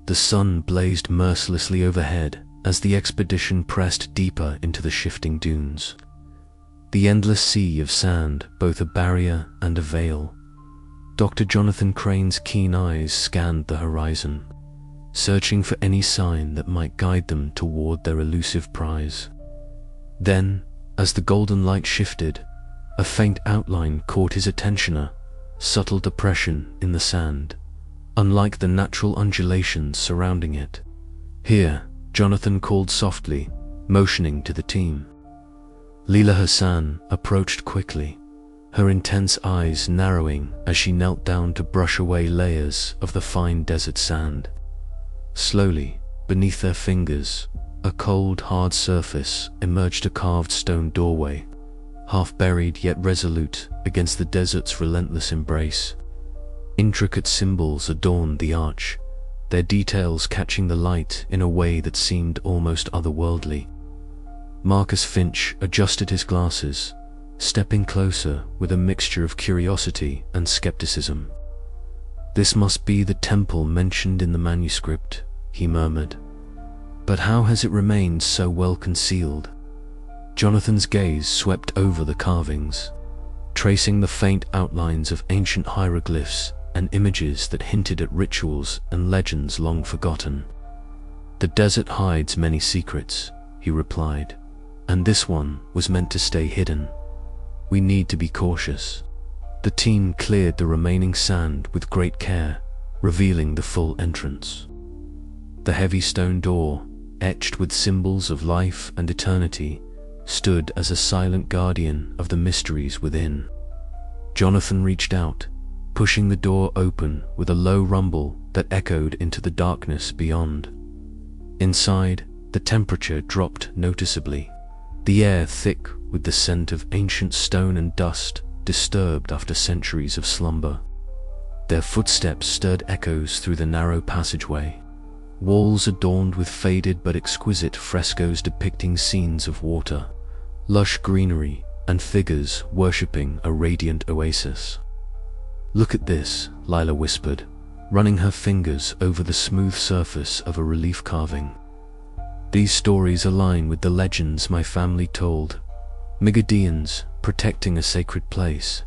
The sun blazed mercilessly overhead as the expedition pressed deeper into the shifting dunes. The endless sea of sand, both a barrier and a veil. Dr. Jonathan Crane's keen eyes scanned the horizon, searching for any sign that might guide them toward their elusive prize. Then, as the golden light shifted, a faint outline caught his attention, a subtle depression in the sand, unlike the natural undulations surrounding it. "Here," Jonathan called softly, motioning to the team. Leela Hassan approached quickly, her intense eyes narrowing as she knelt down to brush away layers of the fine desert sand. Slowly, beneath their fingers, a cold, hard surface emerged, a carved stone doorway, half buried yet resolute against the desert's relentless embrace. Intricate symbols adorned the arch, their details catching the light in a way that seemed almost otherworldly. Marcus Finch adjusted his glasses, stepping closer with a mixture of curiosity and skepticism. "This must be the temple mentioned in the manuscript," he murmured. "But how has it remained so well concealed?" Jonathan's gaze swept over the carvings, tracing the faint outlines of ancient hieroglyphs and images that hinted at rituals and legends long forgotten. "The desert hides many secrets," he replied, "and this one was meant to stay hidden. We need to be cautious." The team cleared the remaining sand with great care, revealing the full entrance. The heavy stone door, etched with symbols of life and eternity, stood as a silent guardian of the mysteries within. Jonathan reached out, pushing the door open with a low rumble that echoed into the darkness beyond. Inside, the temperature dropped noticeably, the air thick with the scent of ancient stone and dust disturbed after centuries of slumber. Their footsteps stirred echoes through the narrow passageway, walls adorned with faded but exquisite frescoes depicting scenes of water, lush greenery, and figures worshipping a radiant oasis. "Look at this," Lila whispered, running her fingers over the smooth surface of a relief carving. "These stories align with the legends my family told. Migadeans protecting a sacred place."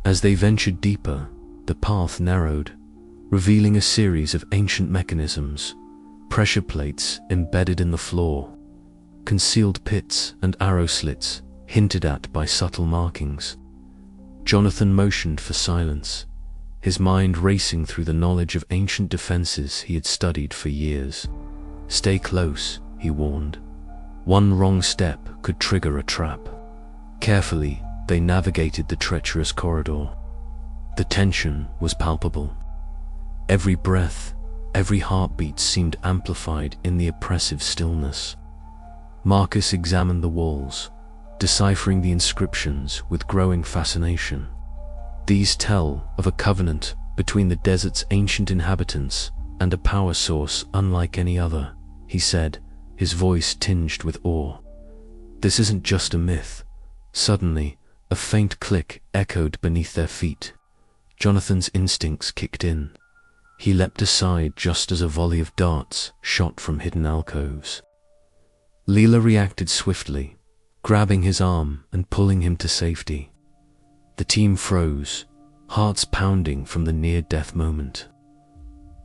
As they ventured deeper, the path narrowed, revealing a series of ancient mechanisms, pressure plates embedded in the floor, concealed pits and arrow slits hinted at by subtle markings. Jonathan motioned for silence, his mind racing through the knowledge of ancient defenses he had studied for years. "Stay close," he warned. One wrong step could trigger a trap. Carefully, they navigated the treacherous corridor. The tension was palpable. Every breath, every heartbeat seemed amplified in the oppressive stillness. Marcus examined the walls, deciphering the inscriptions with growing fascination. These tell of a covenant between the desert's ancient inhabitants and a power source unlike any other, he said, his voice tinged with awe. "This isn't just a myth." Suddenly, a faint click echoed beneath their feet. Jonathan's instincts kicked in. He leapt aside just as a volley of darts shot from hidden alcoves. Leela reacted swiftly, grabbing his arm and pulling him to safety. The team froze, hearts pounding from the near-death moment.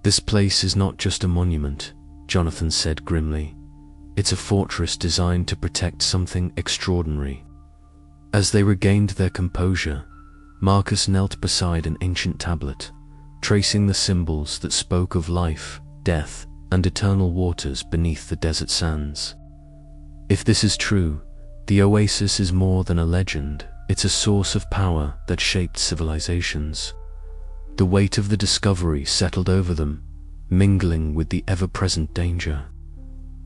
"This place is not just a monument," Jonathan said grimly. "It's a fortress designed to protect something extraordinary." As they regained their composure, Marcus knelt beside an ancient tablet, tracing the symbols that spoke of life, death, and eternal waters beneath the desert sands. "If this is true, the oasis is more than a legend. It's a source of power that shaped civilizations." The weight of the discovery settled over them, mingling with the ever-present danger.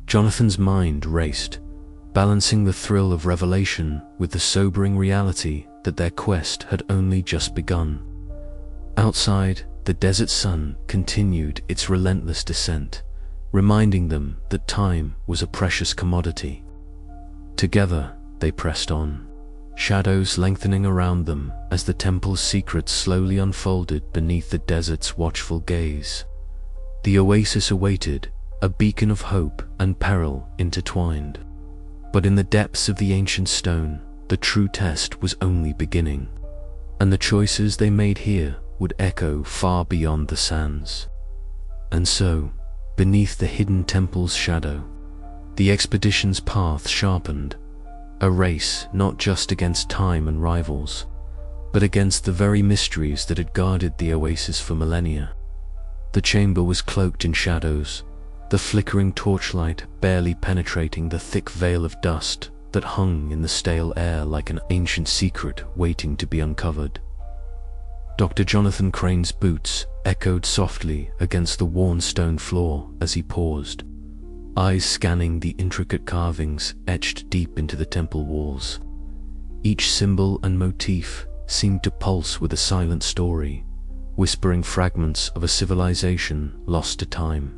Jonathan's mind raced, balancing the thrill of revelation with the sobering reality that their quest had only just begun. Outside, the desert sun continued its relentless descent, reminding them that time was a precious commodity. Together, they pressed on, shadows lengthening around them as the temple's secrets slowly unfolded beneath the desert's watchful gaze. The oasis awaited, a beacon of hope and peril intertwined. But in the depths of the ancient stone, the true test was only beginning, and the choices they made here would echo far beyond the sands. And so, beneath the hidden temple's shadow, the expedition's path sharpened, a race not just against time and rivals, but against the very mysteries that had guarded the oasis for millennia. The chamber was cloaked in shadows, the flickering torchlight barely penetrating the thick veil of dust that hung in the stale air like an ancient secret waiting to be uncovered. Dr. Jonathan Crane's boots echoed softly against the worn stone floor as he paused, eyes scanning the intricate carvings etched deep into the temple walls. Each symbol and motif seemed to pulse with a silent story, whispering fragments of a civilization lost to time.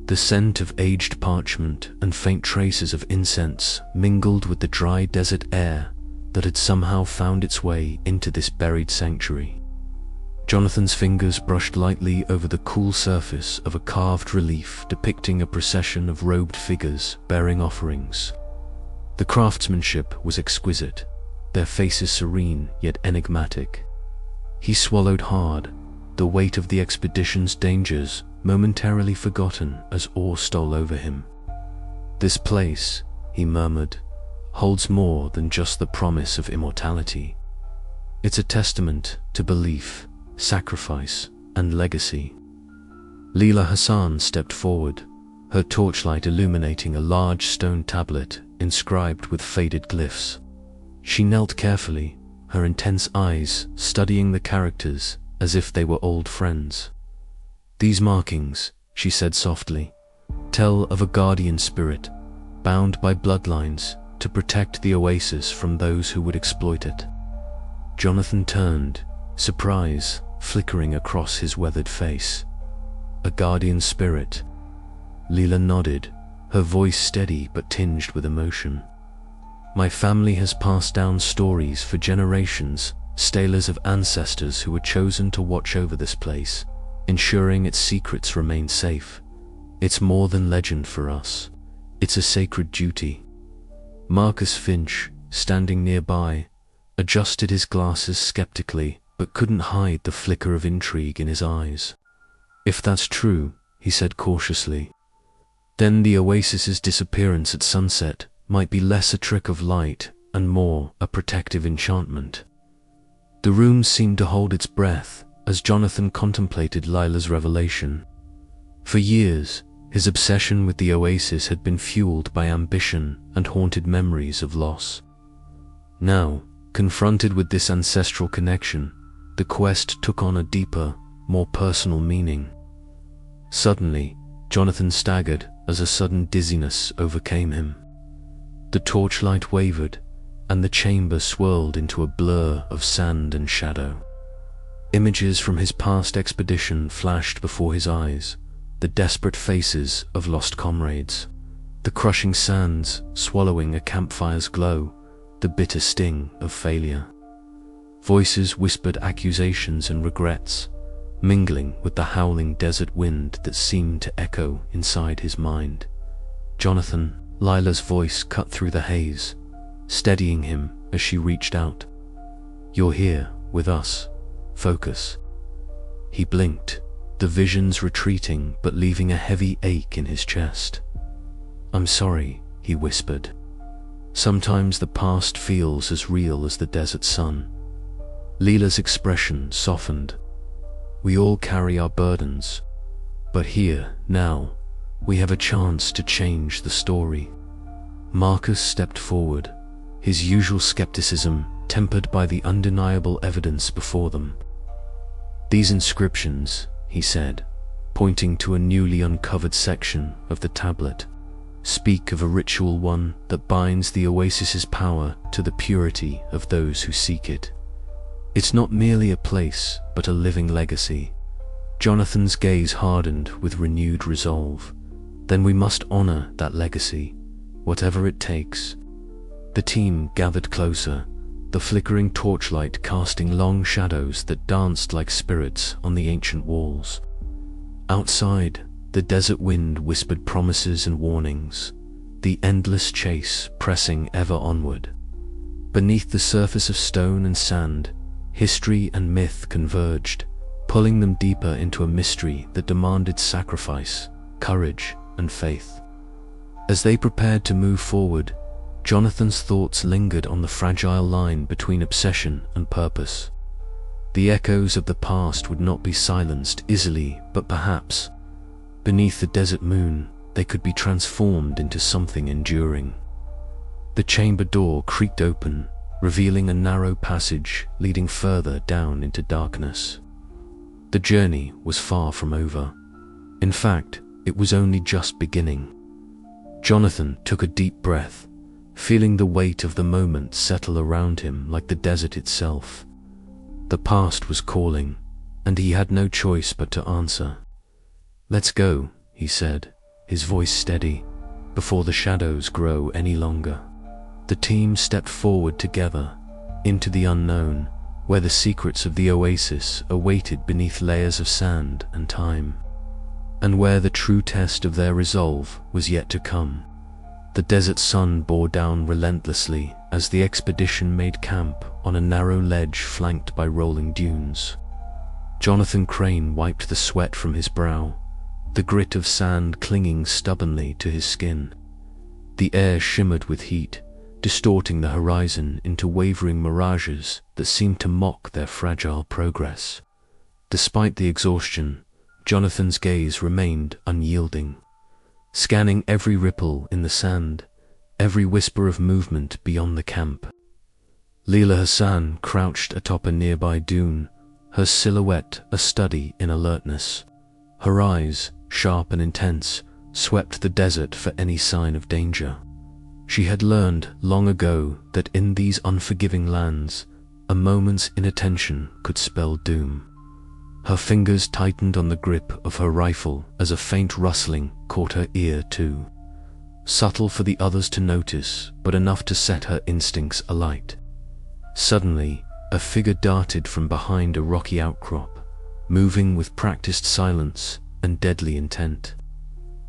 The scent of aged parchment and faint traces of incense mingled with the dry desert air that had somehow found its way into this buried sanctuary. Jonathan's fingers brushed lightly over the cool surface of a carved relief depicting a procession of robed figures bearing offerings. The craftsmanship was exquisite, their faces serene yet enigmatic. He swallowed hard, the weight of the expedition's dangers momentarily forgotten as awe stole over him. "This place," he murmured, "holds more than just the promise of immortality. It's a testament to belief, sacrifice, and legacy." Leela Hassan stepped forward, her torchlight illuminating a large stone tablet inscribed with faded glyphs. She knelt carefully, her intense eyes studying the characters as if they were old friends. "These markings," she said softly, "tell of a guardian spirit, bound by bloodlines to protect the oasis from those who would exploit it." Jonathan turned, surprise flickering across his weathered face. "A guardian spirit?" Leela nodded, her voice steady but tinged with emotion. "My family has passed down stories for generations, stelas of ancestors who were chosen to watch over this place, ensuring its secrets remain safe. It's more than legend for us. It's a sacred duty." Marcus Finch, standing nearby, adjusted his glasses skeptically but couldn't hide the flicker of intrigue in his eyes. "If that's true," he said cautiously, "then the oasis's disappearance at sunset might be less a trick of light and more a protective enchantment." The room seemed to hold its breath as Jonathan contemplated Lila's revelation. For years, his obsession with the oasis had been fueled by ambition and haunted memories of loss. Now, confronted with this ancestral connection, the quest took on a deeper, more personal meaning. Suddenly, Jonathan staggered as a sudden dizziness overcame him. The torchlight wavered, and the chamber swirled into a blur of sand and shadow. Images from his past expedition flashed before his eyes, the desperate faces of lost comrades, the crushing sands swallowing a campfire's glow, the bitter sting of failure. Voices whispered accusations and regrets, mingling with the howling desert wind that seemed to echo inside his mind. "Jonathan," Lila's voice cut through the haze, steadying him as she reached out. "You're here, with us. Focus." He blinked, the visions retreating but leaving a heavy ache in his chest. "I'm sorry," he whispered. "Sometimes the past feels as real as the desert sun." Leela's expression softened. "We all carry our burdens, but here, now, we have a chance to change the story." Marcus stepped forward, his usual skepticism tempered by the undeniable evidence before them. "These inscriptions," he said, pointing to a newly uncovered section of the tablet, "speak of a ritual one that binds the oasis's power to the purity of those who seek it. It's not merely a place, but a living legacy." Jonathan's gaze hardened with renewed resolve. "Then we must honor that legacy, whatever it takes." The team gathered closer, the flickering torchlight casting long shadows that danced like spirits on the ancient walls. Outside, the desert wind whispered promises and warnings, the endless chase pressing ever onward. Beneath the surface of stone and sand, history and myth converged, pulling them deeper into a mystery that demanded sacrifice, courage, and faith. As they prepared to move forward, Jonathan's thoughts lingered on the fragile line between obsession and purpose. The echoes of the past would not be silenced easily, but perhaps, beneath the desert moon, they could be transformed into something enduring. The chamber door creaked open, revealing a narrow passage leading further down into darkness. The journey was far from over. In fact, it was only just beginning. Jonathan took a deep breath, feeling the weight of the moment settle around him like the desert itself. The past was calling, and he had no choice but to answer. "Let's go," he said, his voice steady, before the shadows grow any longer. The team stepped forward together, into the unknown, where the secrets of the oasis awaited beneath layers of sand and time, and where the true test of their resolve was yet to come. The desert sun bore down relentlessly as the expedition made camp on a narrow ledge flanked by rolling dunes. Jonathan Crane wiped the sweat from his brow, the grit of sand clinging stubbornly to his skin. The air shimmered with heat, distorting the horizon into wavering mirages that seemed to mock their fragile progress. Despite the exhaustion, Jonathan's gaze remained unyielding, scanning every ripple in the sand, every whisper of movement beyond the camp. Leela Hassan crouched atop a nearby dune, her silhouette a study in alertness. Her eyes, sharp and intense, swept the desert for any sign of danger. She had learned long ago that in these unforgiving lands, a moment's inattention could spell doom. Her fingers tightened on the grip of her rifle as a faint rustling caught her ear too. Subtle for the others to notice, but enough to set her instincts alight. Suddenly, a figure darted from behind a rocky outcrop, moving with practiced silence and deadly intent.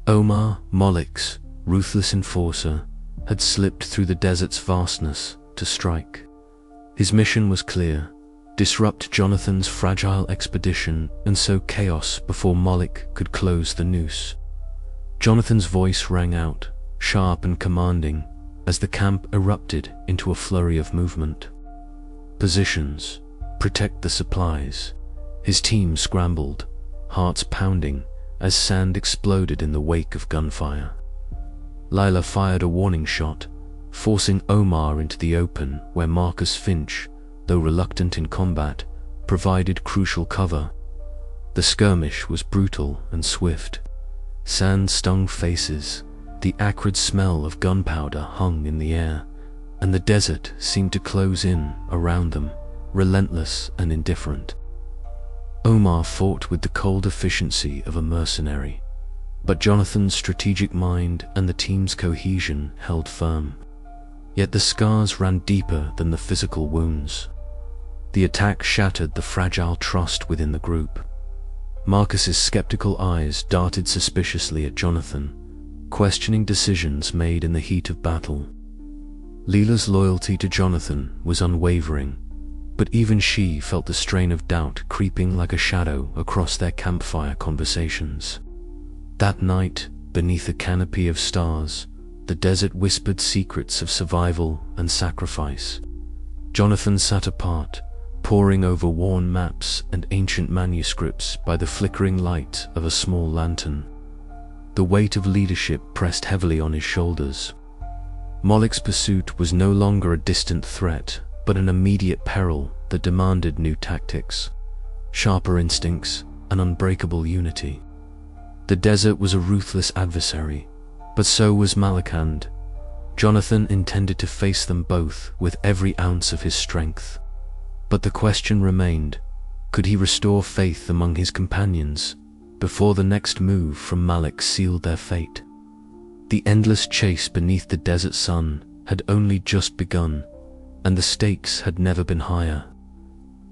Omar, Mollick's ruthless enforcer, had slipped through the desert's vastness to strike. His mission was clear: disrupt Jonathan's fragile expedition and sow chaos before Mollick could close the noose. Jonathan's voice rang out, sharp and commanding, as the camp erupted into a flurry of movement. Positions, protect the supplies. His team scrambled, hearts pounding, as sand exploded in the wake of gunfire. Lila fired a warning shot, forcing Omar into the open where Marcus Finch, though reluctant in combat, provided crucial cover. The skirmish was brutal and swift. Sand stung faces, the acrid smell of gunpowder hung in the air, and the desert seemed to close in around them, relentless and indifferent. Omar fought with the cold efficiency of a mercenary, but Jonathan's strategic mind and the team's cohesion held firm. Yet the scars ran deeper than the physical wounds. The attack shattered the fragile trust within the group. Marcus's skeptical eyes darted suspiciously at Jonathan, questioning decisions made in the heat of battle. Leela's loyalty to Jonathan was unwavering, but even she felt the strain of doubt creeping like a shadow across their campfire conversations. That night, beneath a canopy of stars, the desert whispered secrets of survival and sacrifice. Jonathan sat apart, poring over worn maps and ancient manuscripts by the flickering light of a small lantern. The weight of leadership pressed heavily on his shoulders. Mollick's pursuit was no longer a distant threat, but an immediate peril that demanded new tactics, sharper instincts, and unbreakable unity. The desert was a ruthless adversary, but so was Malakand. Jonathan intended to face them both with every ounce of his strength. But the question remained, could he restore faith among his companions before the next move from Malik sealed their fate? The endless chase beneath the desert sun had only just begun, and the stakes had never been higher.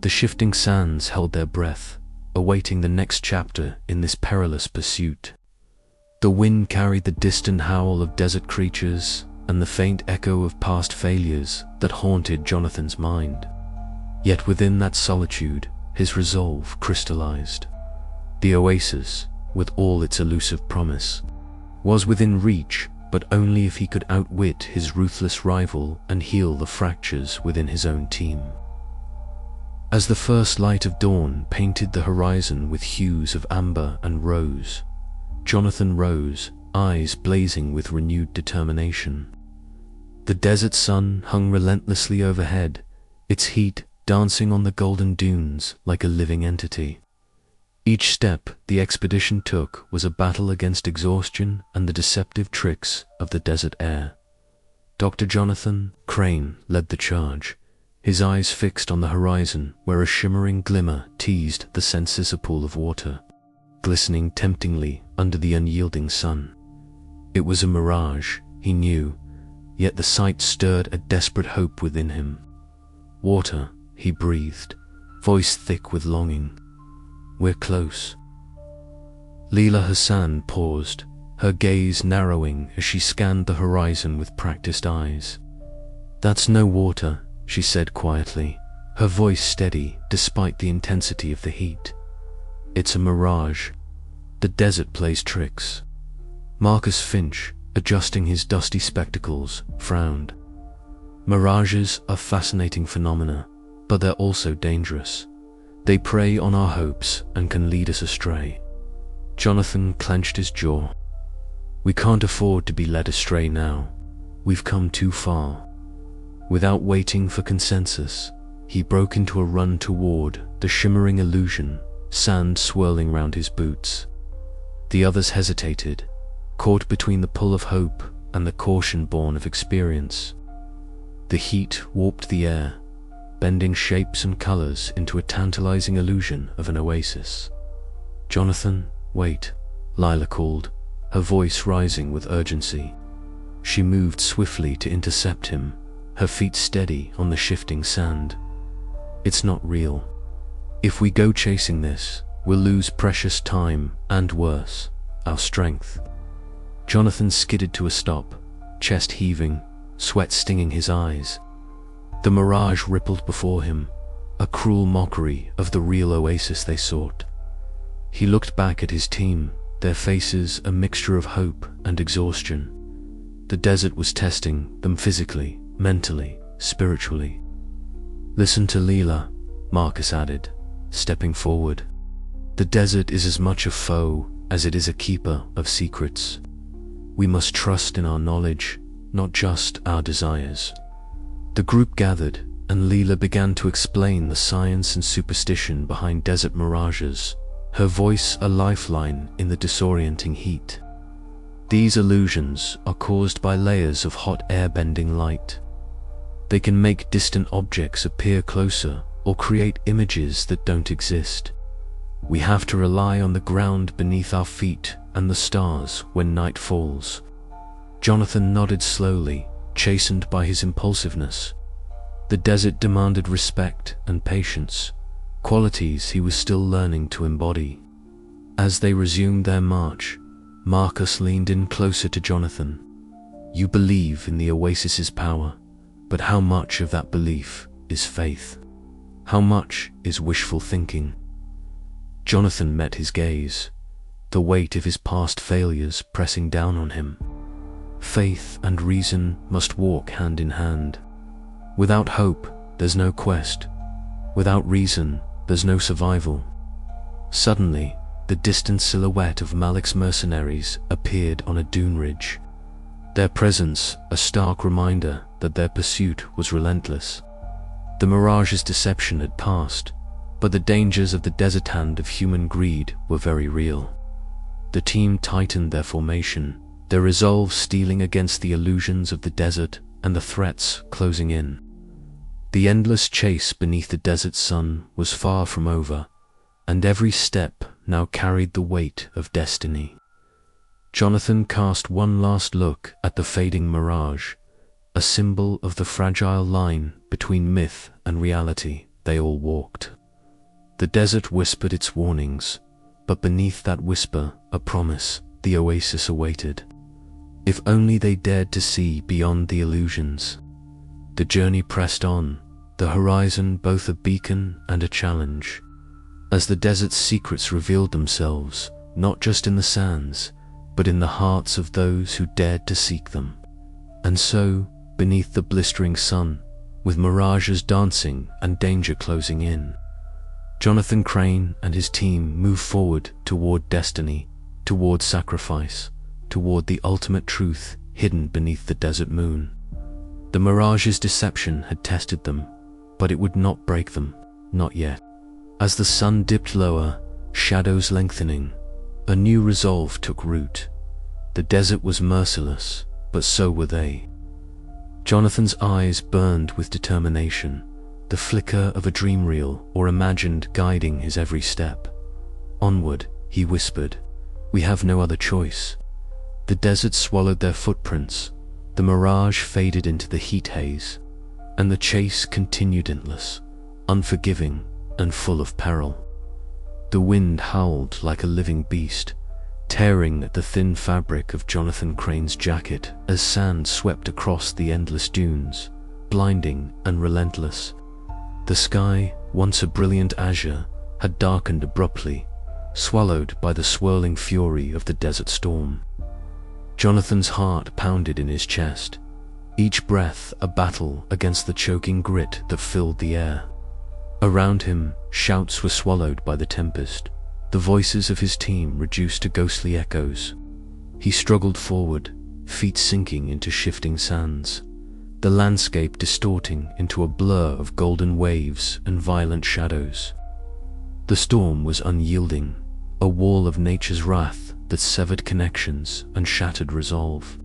The shifting sands held their breath, awaiting the next chapter in this perilous pursuit. The wind carried the distant howl of desert creatures and the faint echo of past failures that haunted Jonathan's mind. Yet within that solitude, his resolve crystallized. The oasis, with all its elusive promise, was within reach, but only if he could outwit his ruthless rival and heal the fractures within his own team. As the first light of dawn painted the horizon with hues of amber and rose, Jonathan rose, eyes blazing with renewed determination. The desert sun hung relentlessly overhead, its heat dancing on the golden dunes like a living entity. Each step the expedition took was a battle against exhaustion and the deceptive tricks of the desert air. Dr. Jonathan Crane led the charge, his eyes fixed on the horizon where a shimmering glimmer teased the senses a pool of water, glistening temptingly under the unyielding sun. It was a mirage, he knew, yet the sight stirred a desperate hope within him. Water, he breathed, voice thick with longing. We're close. Leela Hassan paused, her gaze narrowing as she scanned the horizon with practiced eyes. That's no water, she said quietly, her voice steady despite the intensity of the heat. It's a mirage. The desert plays tricks. Marcus Finch, adjusting his dusty spectacles, frowned. Mirages are fascinating phenomena, but they're also dangerous. They prey on our hopes and can lead us astray. Jonathan clenched his jaw. We can't afford to be led astray now. We've come too far. Without waiting for consensus, he broke into a run toward the shimmering illusion, sand swirling round his boots. The others hesitated, caught between the pull of hope and the caution born of experience. The heat warped the air, bending shapes and colors into a tantalizing illusion of an oasis. Jonathan, wait, Lila called, her voice rising with urgency. She moved swiftly to intercept him, her feet steady on the shifting sand. It's not real. If we go chasing this, we'll lose precious time and worse, our strength. Jonathan skidded to a stop, chest heaving, sweat stinging his eyes. The mirage rippled before him, a cruel mockery of the real oasis they sought. He looked back at his team, their faces a mixture of hope and exhaustion. The desert was testing them physically, mentally, spiritually. Listen to Leela, Marcus added, stepping forward. The desert is as much a foe as it is a keeper of secrets. We must trust in our knowledge, not just our desires. The group gathered, and Leela began to explain the science and superstition behind desert mirages, her voice a lifeline in the disorienting heat. These illusions are caused by layers of hot air-bending light. They can make distant objects appear closer or create images that don't exist. We have to rely on the ground beneath our feet and the stars when night falls. Jonathan nodded slowly, chastened by his impulsiveness. The desert demanded respect and patience, qualities he was still learning to embody. As they resumed their march, Marcus leaned in closer to Jonathan. You believe in the oasis's power, but how much of that belief is faith? How much is wishful thinking? Jonathan met his gaze, the weight of his past failures pressing down on him. Faith and reason must walk hand in hand. Without hope, there's no quest. Without reason, there's no survival. Suddenly, the distant silhouette of Malik's mercenaries appeared on a dune ridge. Their presence a stark reminder that their pursuit was relentless. The mirage's deception had passed, but the dangers of the desert hand of human greed were very real. The team tightened their formation, their resolve steeling against the illusions of the desert and the threats closing in. The endless chase beneath the desert sun was far from over, and every step now carried the weight of destiny. Jonathan cast one last look at the fading mirage, a symbol of the fragile line between myth and reality they all walked. The desert whispered its warnings, but beneath that whisper, a promise the oasis awaited. If only they dared to see beyond the illusions. The journey pressed on, the horizon both a beacon and a challenge, as the desert's secrets revealed themselves, not just in the sands, but in the hearts of those who dared to seek them. And so, beneath the blistering sun, with mirages dancing and danger closing in, Jonathan Crane and his team move forward toward destiny, toward sacrifice, toward the ultimate truth hidden beneath the desert moon. The mirage's deception had tested them, but it would not break them, not yet. As the sun dipped lower, shadows lengthening, a new resolve took root. The desert was merciless, but so were they. Jonathan's eyes burned with determination, the flicker of a dream reel or imagined guiding his every step. Onward, he whispered. We have no other choice. The desert swallowed their footprints, the mirage faded into the heat haze, and the chase continued endless, unforgiving and full of peril. The wind howled like a living beast, tearing at the thin fabric of Jonathan Crane's jacket as sand swept across the endless dunes, blinding and relentless. The sky, once a brilliant azure, had darkened abruptly, swallowed by the swirling fury of the desert storm. Jonathan's heart pounded in his chest, each breath a battle against the choking grit that filled the air. Around him, shouts were swallowed by the tempest, the voices of his team reduced to ghostly echoes. He struggled forward, feet sinking into shifting sands, the landscape distorting into a blur of golden waves and violent shadows. The storm was unyielding, a wall of nature's wrath that severed connections and shattered resolve.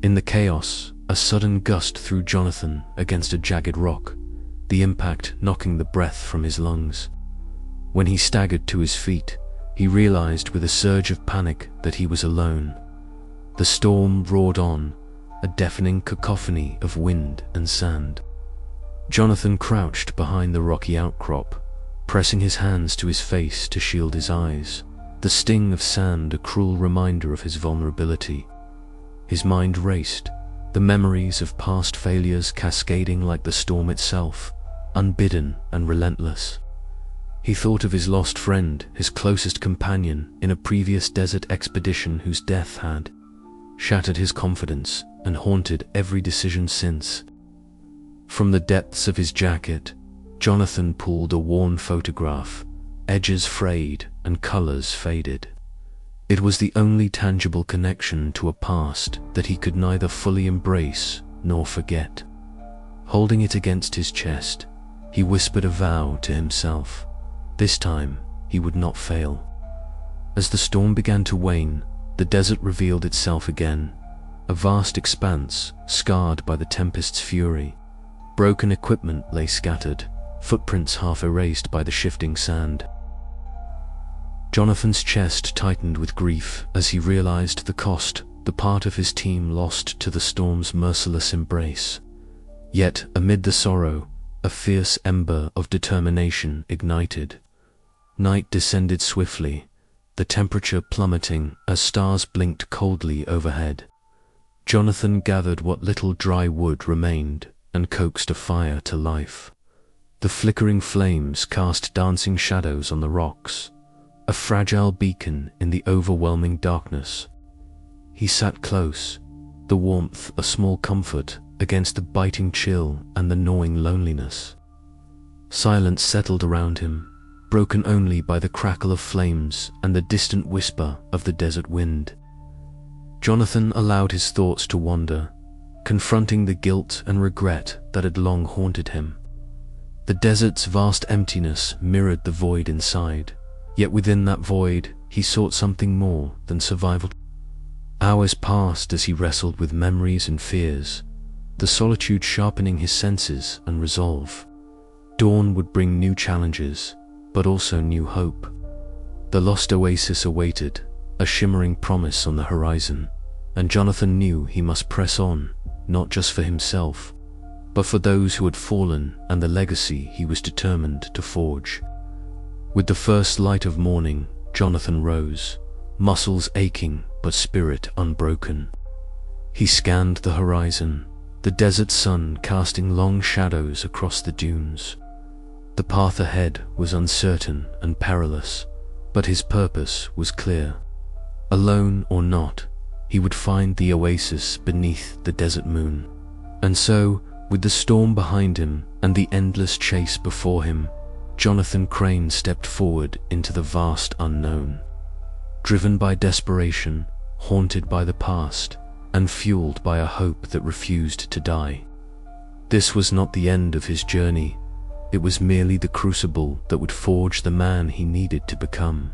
In the chaos, a sudden gust threw Jonathan against a jagged rock, the impact knocking the breath from his lungs. When he staggered to his feet, he realized with a surge of panic that he was alone. The storm roared on, a deafening cacophony of wind and sand. Jonathan crouched behind the rocky outcrop, pressing his hands to his face to shield his eyes, the sting of sand a cruel reminder of his vulnerability. His mind raced, the memories of past failures cascading like the storm itself, unbidden and relentless. He thought of his lost friend, his closest companion in a previous desert expedition whose death had shattered his confidence and haunted every decision since. From the depths of his jacket, Jonathan pulled a worn photograph, edges frayed and colors faded. It was the only tangible connection to a past that he could neither fully embrace nor forget. Holding it against his chest, he whispered a vow to himself. This time, he would not fail. As the storm began to wane, the desert revealed itself again, a vast expanse scarred by the tempest's fury. Broken equipment lay scattered, footprints half erased by the shifting sand. Jonathan's chest tightened with grief as he realized the cost the part of his team lost to the storm's merciless embrace. Yet, amid the sorrow, a fierce ember of determination ignited. Night descended swiftly, the temperature plummeting as stars blinked coldly overhead. Jonathan gathered what little dry wood remained and coaxed a fire to life. The flickering flames cast dancing shadows on the rocks, a fragile beacon in the overwhelming darkness. He sat close, the warmth a small comfort against the biting chill and the gnawing loneliness. Silence settled around him, broken only by the crackle of flames and the distant whisper of the desert wind. Jonathan allowed his thoughts to wander, confronting the guilt and regret that had long haunted him. The desert's vast emptiness mirrored the void inside, yet within that void he sought something more than survival. Hours passed as he wrestled with memories and fears, the solitude sharpening his senses and resolve. Dawn would bring new challenges, but also new hope. The lost oasis awaited, a shimmering promise on the horizon, and Jonathan knew he must press on, not just for himself, but for those who had fallen and the legacy he was determined to forge. With the first light of morning, Jonathan rose, muscles aching but spirit unbroken. He scanned the horizon, the desert sun casting long shadows across the dunes. The path ahead was uncertain and perilous, but his purpose was clear. Alone or not, he would find the oasis beneath the desert moon. And so, with the storm behind him and the endless chase before him, Jonathan Crane stepped forward into the vast unknown. Driven by desperation, haunted by the past, and fueled by a hope that refused to die. This was not the end of his journey. It was merely the crucible that would forge the man he needed to become.